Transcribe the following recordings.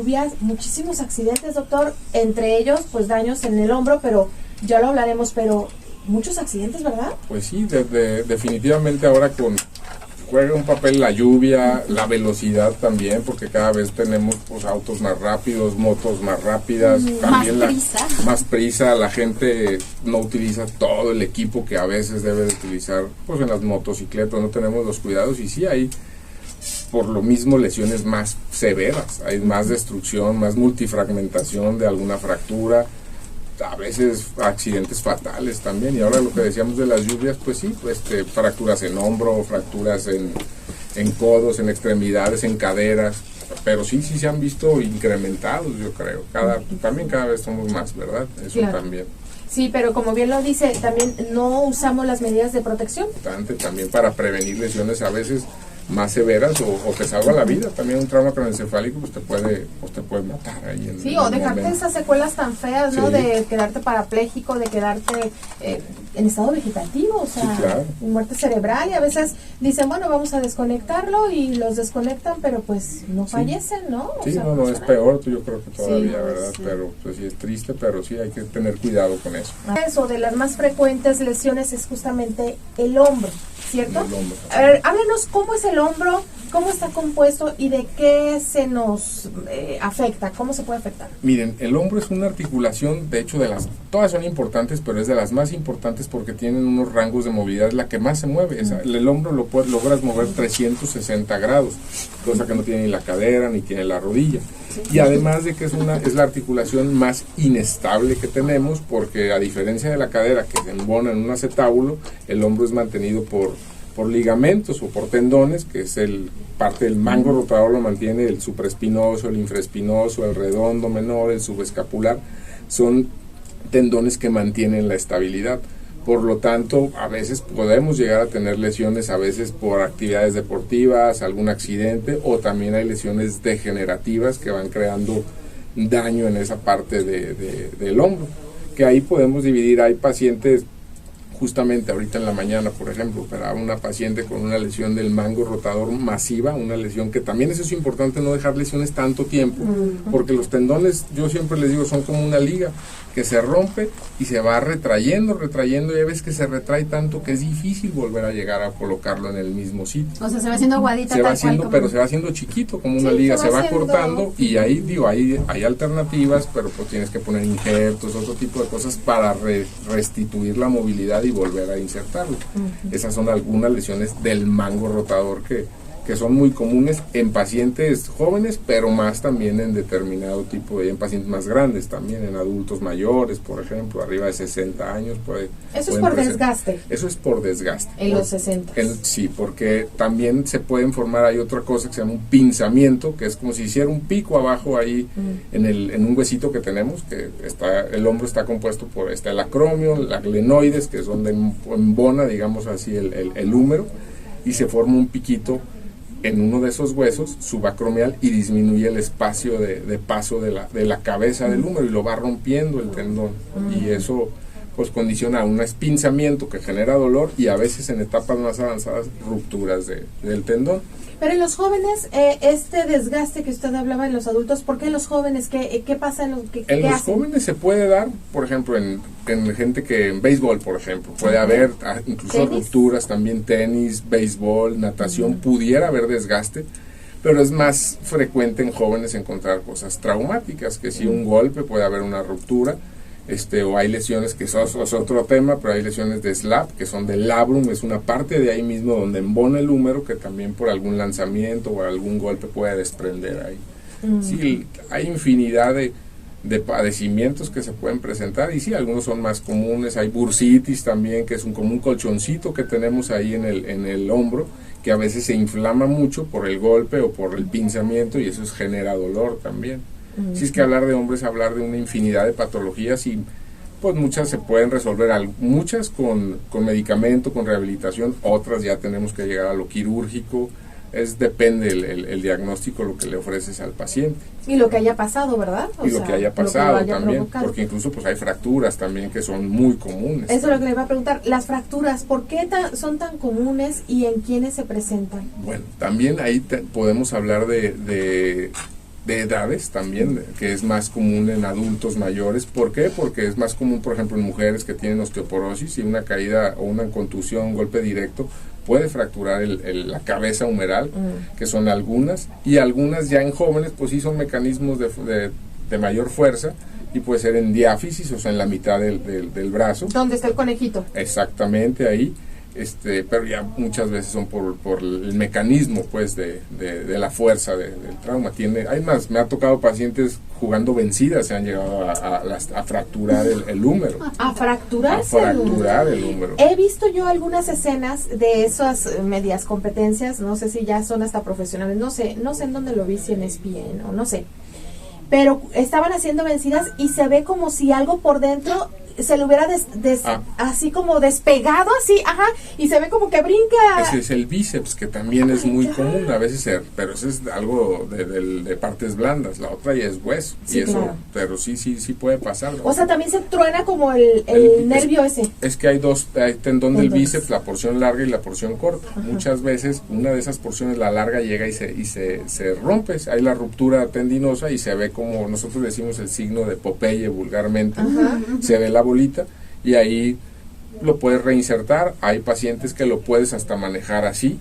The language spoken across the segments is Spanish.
lluvias, muchísimos accidentes, doctor, entre ellos pues daños en el hombro, pero ya lo hablaremos, pero muchos accidentes, ¿verdad? Pues sí, definitivamente ahora juega un papel la lluvia, la velocidad también, porque cada vez tenemos pues autos más rápidos, motos más rápidas, también más prisa, la gente no utiliza todo el equipo que a veces debe de utilizar pues en las motocicletas, no tenemos los cuidados y sí hay por lo mismo lesiones más severas, hay más destrucción, más multifragmentación de alguna fractura, a veces accidentes fatales también. Y ahora lo que decíamos de las lluvias, pues sí, fracturas en hombro, fracturas en codos, en extremidades, en caderas, pero sí se han visto incrementados, yo creo, también cada vez somos más, ¿verdad? Eso claro. También. Sí, pero como bien lo dice, también no usamos las medidas de protección. También para prevenir lesiones a veces más severas o te salva la vida. También un trauma craneoencefálico pues te puede matar ahí en sí, o dejarte momento. Esas secuelas tan feas, ¿no? Sí. De quedarte parapléjico, de quedarte en estado vegetativo, o sea, sí, claro. Muerte cerebral, y a veces dicen, bueno, vamos a desconectarlo y los desconectan, pero pues no fallecen, ¿no? Sí, o sea, no, es peor, yo creo que todavía, ¿verdad? Sí. Pero pues sí es triste, pero sí hay que tener cuidado con eso. Eso, de las más frecuentes lesiones es justamente el hombro, ¿cierto? El hombro. A ver, háblenos cómo es el hombro, cómo está compuesto y de qué se nos afecta, cómo se puede afectar. Miren, el hombro es una articulación, de hecho todas son importantes, pero es de las más importantes porque tienen unos rangos de movilidad, es la que más se mueve. El hombro logras mover 360 grados, cosa que no tiene ni la cadera ni tiene la rodilla. Y además de que es la articulación más inestable que tenemos, porque a diferencia de la cadera que se embona en un acetábulo, el hombro es mantenido por ligamentos o por tendones, que es parte del mango rotador, lo mantiene el supraespinoso, el infraespinoso, el redondo menor, el subescapular, son tendones que mantienen la estabilidad. Por lo tanto, a veces podemos llegar a tener lesiones, a veces por actividades deportivas, algún accidente, o también hay lesiones degenerativas que van creando daño en esa parte del hombro, que ahí podemos dividir. Hay pacientes, justamente ahorita en la mañana, por ejemplo, operaba una paciente con una lesión del mango rotador masiva, una lesión que también eso es importante, no dejar lesiones tanto tiempo, porque los tendones, yo siempre les digo, son como una liga que se rompe y se va retrayendo, y a veces que se retrae tanto que es difícil volver a llegar a colocarlo en el mismo sitio. O sea, se va haciendo aguadita, se va haciendo, pero se va haciendo chiquito, como una liga, se va cortando, y ahí digo, hay alternativas, pero pues tienes que poner injertos, otro tipo de cosas para restituir la movilidad y volver a insertarlo. Esas son algunas lesiones del mango rotador que son muy comunes en pacientes jóvenes, pero más también en determinado tipo en pacientes más grandes, también en adultos mayores, por ejemplo, arriba de 60 años. Eso es por desgaste. Eso es por desgaste. En los 60. Sí, porque también se pueden formar, hay otra cosa que se llama un pinzamiento, que es como si hiciera un pico abajo ahí en un huesito que tenemos, que el hombro está compuesto por el acromio, la glenoides, que es donde embona, digamos así, el húmero, y se forma un piquito en uno de esos huesos subacromial y disminuye el espacio de paso de la cabeza del húmero y lo va rompiendo el tendón, y eso pues condiciona un espinzamiento que genera dolor y a veces en etapas más avanzadas rupturas del tendón. Pero en los jóvenes, este desgaste que usted hablaba en los adultos, ¿por qué en los jóvenes? ¿Qué pasa en los jóvenes? Se puede dar, por ejemplo, en gente que en béisbol, por ejemplo, puede haber incluso rupturas, también tenis, béisbol, natación, pudiera haber desgaste, pero es más frecuente en jóvenes encontrar cosas traumáticas, que si un golpe puede haber una ruptura, o hay lesiones que eso es otro tema, pero hay lesiones de SLAP, que son del labrum, es una parte de ahí mismo donde embona el húmero, que también por algún lanzamiento o algún golpe puede desprender ahí. Sí, hay infinidad de padecimientos que se pueden presentar, y sí, algunos son más comunes. Hay bursitis también, que es como un colchoncito que tenemos ahí en el hombro, que a veces se inflama mucho por el golpe o por el pinzamiento, y eso genera dolor también. Si es que hablar de hombres, hablar de una infinidad de patologías, y pues muchas se pueden resolver, muchas con medicamento, con rehabilitación, otras ya tenemos que llegar a lo quirúrgico. Depende el diagnóstico, lo que le ofreces al paciente. Y lo que haya pasado, ¿verdad? Lo que haya pasado también, provocado. Porque incluso pues hay fracturas también que son muy comunes. Eso es lo que le iba a preguntar, las fracturas, ¿por qué son tan comunes y en quiénes se presentan? Bueno, también ahí podemos hablar de de edades también, que es más común en adultos mayores. ¿Por qué? Porque es más común, por ejemplo, en mujeres que tienen osteoporosis y una caída o una contusión, un golpe directo, puede fracturar la cabeza humeral, que son algunas, y algunas ya en jóvenes, pues sí son mecanismos de mayor fuerza, y puede ser en diáfisis, o sea, en la mitad del brazo. ¿Dónde está el conejito? Exactamente ahí. Pero ya muchas veces son por el mecanismo, pues, de la fuerza del trauma. Además, me ha tocado pacientes jugando vencidas, se han llegado a fracturar el húmero. ¿A fracturarse? A fracturar el húmero. He visto yo algunas escenas de esas medias competencias, no sé si ya son hasta profesionales, no sé en dónde lo vi, si en ESPN o no sé. Pero estaban haciendo vencidas y se ve como si algo por dentro se le hubiera así como despegado, así, y se ve como que brinca. Ese es el bíceps, que también es muy común a veces, pero eso es algo de partes blandas, la otra ya es hueso, sí, y eso, claro. pero sí puede pasar, ¿no? O sea, también se truena como el nervio ese. Es que hay tendón del bíceps, la porción larga y la porción corta. Muchas veces una de esas porciones, la larga, llega y se rompe, hay la ruptura tendinosa y se ve como nosotros decimos el signo de Popeye vulgarmente, se ve la bolita y ahí lo puedes reinsertar. Hay pacientes que lo puedes hasta manejar así,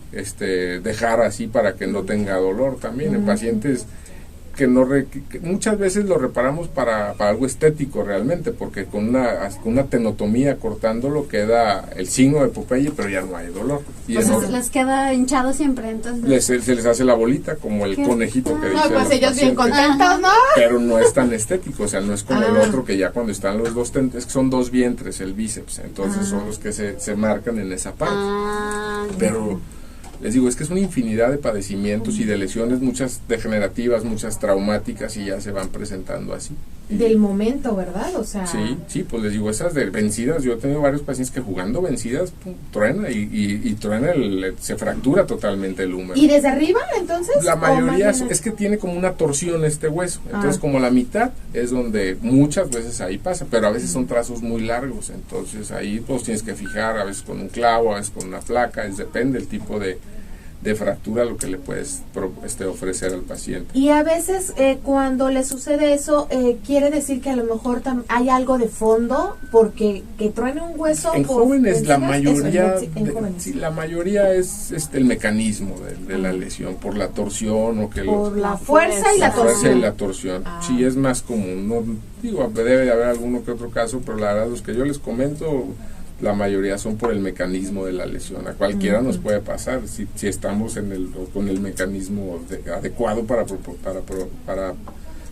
dejar así para que no tenga dolor también. En pacientes que muchas veces lo reparamos para algo estético realmente, porque con una tenotomía cortándolo queda el signo de Popeye, pero ya no hay dolor. Y les queda hinchado siempre, entonces. Se les hace la bolita, como el conejito que dice. No, pues ellos bien contentos, ¿no? Pero no es tan estético, o sea, no es como el otro que ya cuando están los dos, es que son dos vientres, el bíceps, entonces son los que se marcan en esa parte. Pero les digo, es que es una infinidad de padecimientos y de lesiones, muchas degenerativas, muchas traumáticas, y ya se van presentando así. Del momento, ¿verdad? O sea... Sí, pues les digo, esas de vencidas, yo he tenido varios pacientes que jugando vencidas, truena y truena, se fractura totalmente el húmero. ¿Y desde arriba, entonces? La mayoría es que tiene como una torsión este hueso, entonces como la mitad es donde muchas veces ahí pasa, pero a veces son trazos muy largos, entonces ahí pues tienes que fijar, a veces con un clavo, a veces con una placa, depende del tipo de fractura lo que le puedes ofrecer al paciente. Y a veces cuando le sucede eso, quiere decir que a lo mejor hay algo de fondo, porque que truene un hueso. En jóvenes la mayoría, la mayoría es el mecanismo de la lesión, por la torsión o que por la fuerza y la torsión. Sí, es más común. No digo, debe de haber alguno que otro caso, pero la verdad los que yo les comento, la mayoría son por el mecanismo de la lesión. A cualquiera nos puede pasar si estamos con el mecanismo adecuado para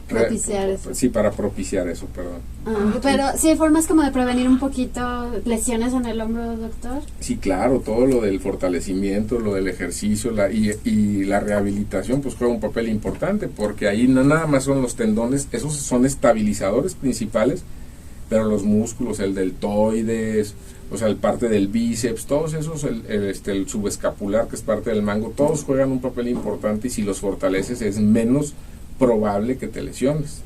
propiciar eso. Sí, para propiciar eso, perdón. Pero sí hay formas como de prevenir un poquito lesiones en el hombro, doctor. Sí, claro, todo lo del fortalecimiento, lo del ejercicio y la rehabilitación pues juega un papel importante, porque ahí no nada más son los tendones, esos son estabilizadores principales, pero los músculos, el deltoides, o sea, el parte del bíceps, todos esos, el subescapular, que es parte del mango, todos juegan un papel importante, y si los fortaleces es menos probable que te lesiones.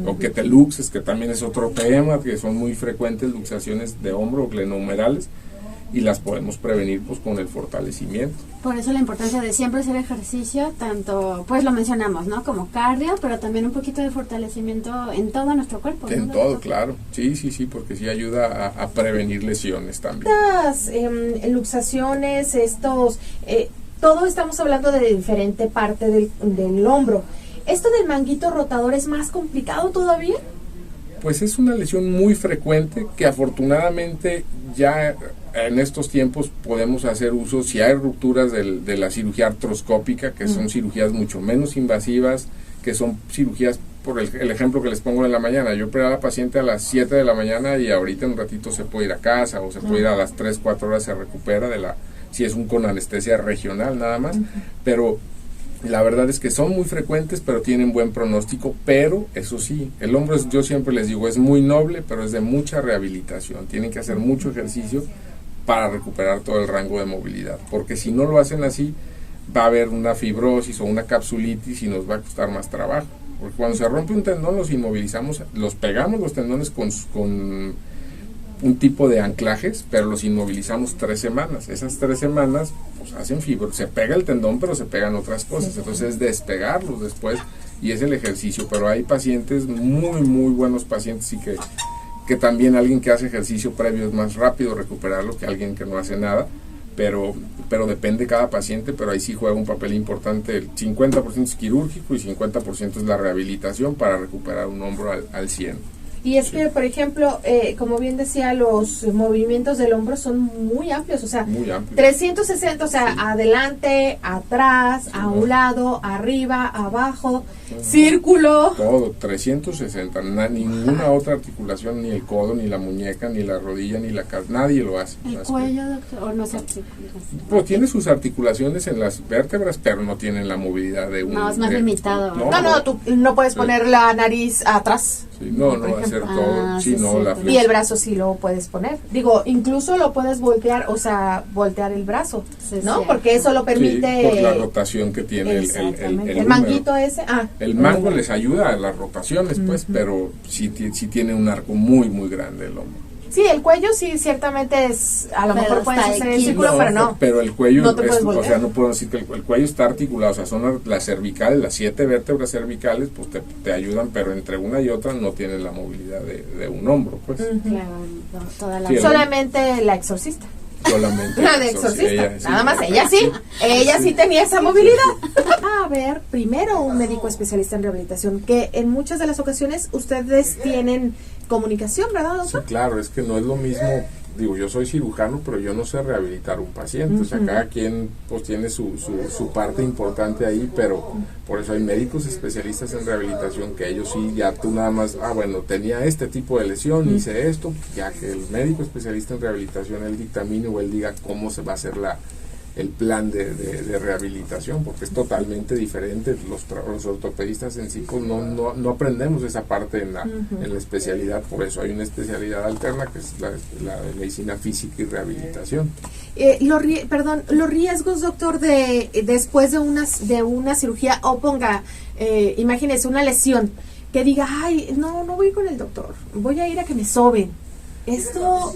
O que te luxes, que también es otro tema, que son muy frecuentes luxaciones de hombro o glenohumerales, y las podemos prevenir pues con el fortalecimiento. Por eso la importancia de siempre hacer ejercicio, tanto, pues lo mencionamos, ¿no? Como cardio, pero también un poquito de fortalecimiento en todo nuestro cuerpo. En todo, claro. Sí, porque sí ayuda a prevenir lesiones también. Estas luxaciones, todo estamos hablando de diferente parte del hombro. ¿Esto del manguito rotador es más complicado todavía? Pues es una lesión muy frecuente que afortunadamente ya en estos tiempos podemos hacer uso, si hay rupturas de la cirugía artroscópica, que son cirugías mucho menos invasivas, que son cirugías, por el ejemplo que les pongo en la mañana, yo operé a la paciente a las 7 de la mañana y ahorita en un ratito se puede ir a casa, o se puede ir a las 3, 4 horas, se recupera si es con anestesia regional nada más, pero la verdad es que son muy frecuentes, pero tienen buen pronóstico. Pero eso sí, el hombro yo siempre les digo, es muy noble, pero es de mucha rehabilitación. Tienen que hacer mucho ejercicio para recuperar todo el rango de movilidad, porque si no lo hacen así, va a haber una fibrosis o una capsulitis y nos va a costar más trabajo. Porque cuando se rompe un tendón, los inmovilizamos, pegamos los tendones con un tipo de anclajes, pero los inmovilizamos 3 semanas. Esas 3 semanas pues hacen fibro, se pega el tendón, pero se pegan otras cosas, entonces despegarlos después y es el ejercicio, pero hay pacientes muy buenos pacientes y que también alguien que hace ejercicio previo es más rápido recuperarlo que alguien que no hace nada, pero depende de cada paciente, pero ahí sí juega un papel importante, el 50% es quirúrgico y 50% es la rehabilitación para recuperar un hombro al 100%. Y es que, por ejemplo, como bien decía, los movimientos del hombro son muy amplios, o sea, muy amplios. 360, o sea, adelante, atrás, a un lado, arriba, abajo, círculo. Todo, 360, ninguna otra articulación, ni el codo, ni la muñeca, ni la rodilla, ni la cabeza, nadie lo hace. ¿El cuello, doctor? ¿O no se articula? Pues tiene sus articulaciones en las vértebras, pero no tienen la movilidad de un... No, es más limitado. No, tú no puedes poner la nariz atrás. Sí, no, hacer todo. Sí, no, la y el brazo sí lo puedes poner. Digo, incluso lo puedes voltear, o sea, voltear el brazo, ¿no? Porque eso lo permite... Sí, por la rotación que tiene el manguito ese. El mango les ayuda a las rotaciones, pues, pero sí tiene un arco muy grande el hombro. Sí, el cuello sí, ciertamente es, a lo mejor puedes hacer el círculo, pero no. Pero el cuello, no o sea, no puedo decir que el cuello está articulado, o sea, son las cervicales, las 7 vértebras cervicales, pues te ayudan, pero entre una y otra no tienen la movilidad de un hombro, pues. Claro, toda la solamente la exorcista. Solamente la de exorcista, nada más ella sí tenía esa movilidad. A ver, primero un médico especialista en rehabilitación, que en muchas de las ocasiones ustedes tienen comunicación, ¿verdad, doctor? Sí, claro, es que no es lo mismo, digo, yo soy cirujano, pero yo no sé rehabilitar un paciente, o sea, cada quien pues tiene su parte importante ahí, pero por eso hay médicos especialistas en rehabilitación que ellos sí, ya tú nada más, bueno, tenía este tipo de lesión, hice esto, ya que el médico especialista en rehabilitación, él dictamine o él diga cómo se va a hacer el plan de rehabilitación, porque es totalmente diferente. Los ortopedistas en sí pues no aprendemos esa parte en la especialidad, por eso hay una especialidad alterna que es la de medicina física y rehabilitación. Los riesgos, doctor, de después de una cirugía, o imagínese una lesión, que diga, ay, no voy con el doctor, voy a ir a que me soben.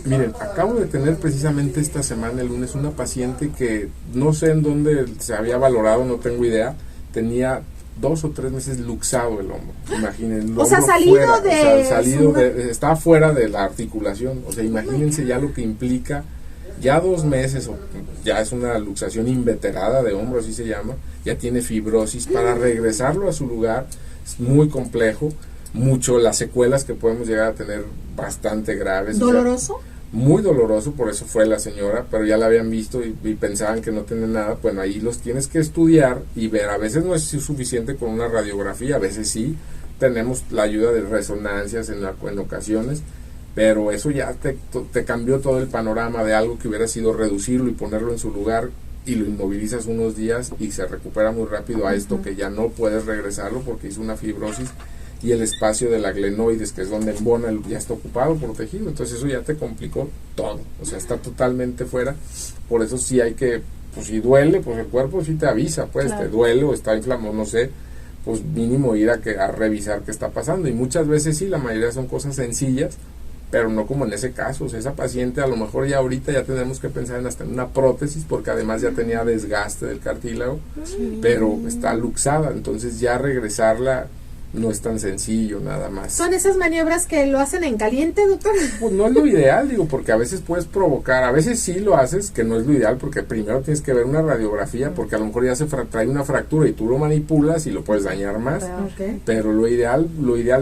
Miren, acabo de tener precisamente esta semana, el lunes, una paciente que no sé en dónde se había valorado, no tengo idea, tenía 2 o 3 meses luxado el hombro, imaginen. O sea, estaba fuera de la articulación, o sea, imagínense ya lo que implica, ya 2 meses, ya es una luxación inveterada de hombro, así se llama, ya tiene fibrosis, para regresarlo a su lugar es muy complejo. Las secuelas que podemos llegar a tener bastante graves. ¿Doloroso? O sea, muy doloroso, por eso fue la señora, pero ya la habían visto y pensaban que no tenía nada. Bueno, ahí los tienes que estudiar y ver. A veces no es suficiente con una radiografía, a veces sí. Tenemos la ayuda de resonancias en ocasiones, pero eso ya te cambió todo el panorama de algo que hubiera sido reducirlo y ponerlo en su lugar, y lo inmovilizas unos días y se recupera muy rápido a esto que ya no puedes regresarlo porque hizo una fibrosis. Y el espacio de la glenoides, que es donde embona, ya está ocupado, protegido, entonces eso ya te complicó todo, o sea, está totalmente fuera. Por eso sí hay que, pues si duele, pues el cuerpo sí te avisa, pues claro, te duele o está inflamado, no sé, pues mínimo ir a revisar qué está pasando. Y muchas veces sí, la mayoría son cosas sencillas, pero no como en ese caso. O sea, esa paciente a lo mejor ya ahorita ya tenemos que pensar hasta en una prótesis, porque además ya tenía desgaste del cartílago, pero está luxada, entonces ya regresarla no es tan sencillo, nada más. ¿Son esas maniobras que lo hacen en caliente, doctor? Pues no es lo ideal, digo, porque a veces puedes provocar, a veces sí lo haces, que no es lo ideal, porque primero tienes que ver una radiografía, porque a lo mejor ya trae una fractura y tú lo manipulas y lo puedes dañar más. Okay. Pero lo ideal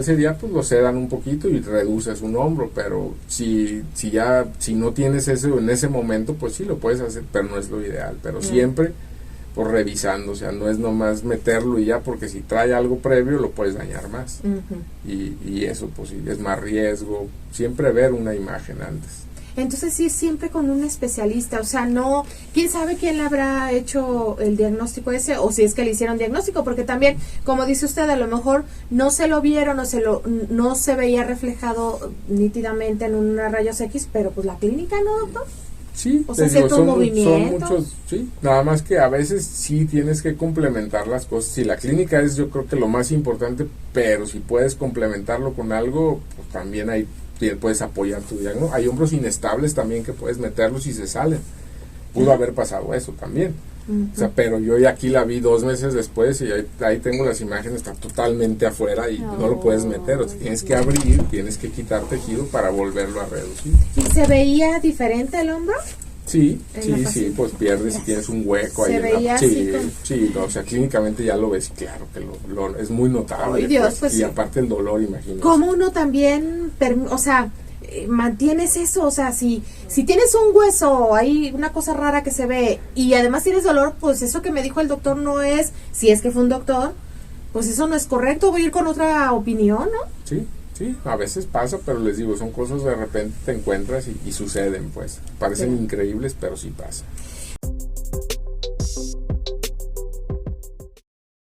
sería, pues lo sedan un poquito y reduces un hombro, pero si no tienes eso en ese momento, pues sí lo puedes hacer, pero no es lo ideal, pero siempre por revisando, o sea, no es nomás meterlo y ya, porque si trae algo previo lo puedes dañar más. Y eso pues sí, es más riesgo, siempre ver una imagen antes. Entonces sí, siempre con un especialista, o sea, no, quién sabe quién le habrá hecho el diagnóstico ese, o si es que le hicieron diagnóstico, porque también, como dice usted, a lo mejor no se lo vieron, no se veía reflejado nítidamente en una rayos X, pero pues la clínica, ¿no, doctor? Sí, o sea, son muchos, sí, nada más que a veces sí tienes que complementar las cosas. Si la clínica es, yo creo que lo más importante, pero si puedes complementarlo con algo, pues también ahí puedes apoyar tu diagnóstico. Hay hombros inestables también que puedes meterlos y se salen. Pudo haber pasado eso también. O sea, pero yo ya aquí la vi 2 meses después y ahí tengo las imágenes, está totalmente afuera y no lo puedes meter. O sea, tienes que abrir, tienes que quitar tejido para volverlo a reducir. ¿Y se veía diferente el hombro? Sí, pues pierdes si tienes un hueco ahí. Se veía así. Sí, no, o sea, clínicamente ya lo ves, claro que es muy notable. Ay, Dios, pues, y aparte el dolor, imagínate. ¿Cómo uno también, mantienes eso? O sea, si tienes un hueso, hay una cosa rara que se ve y además tienes dolor, pues eso que me dijo el doctor no es, si es que fue un doctor, pues eso no es correcto, voy a ir con otra opinión, ¿no? Sí, a veces pasa, pero les digo, son cosas de repente te encuentras y suceden, pues. Parecen increíbles, pero sí pasa.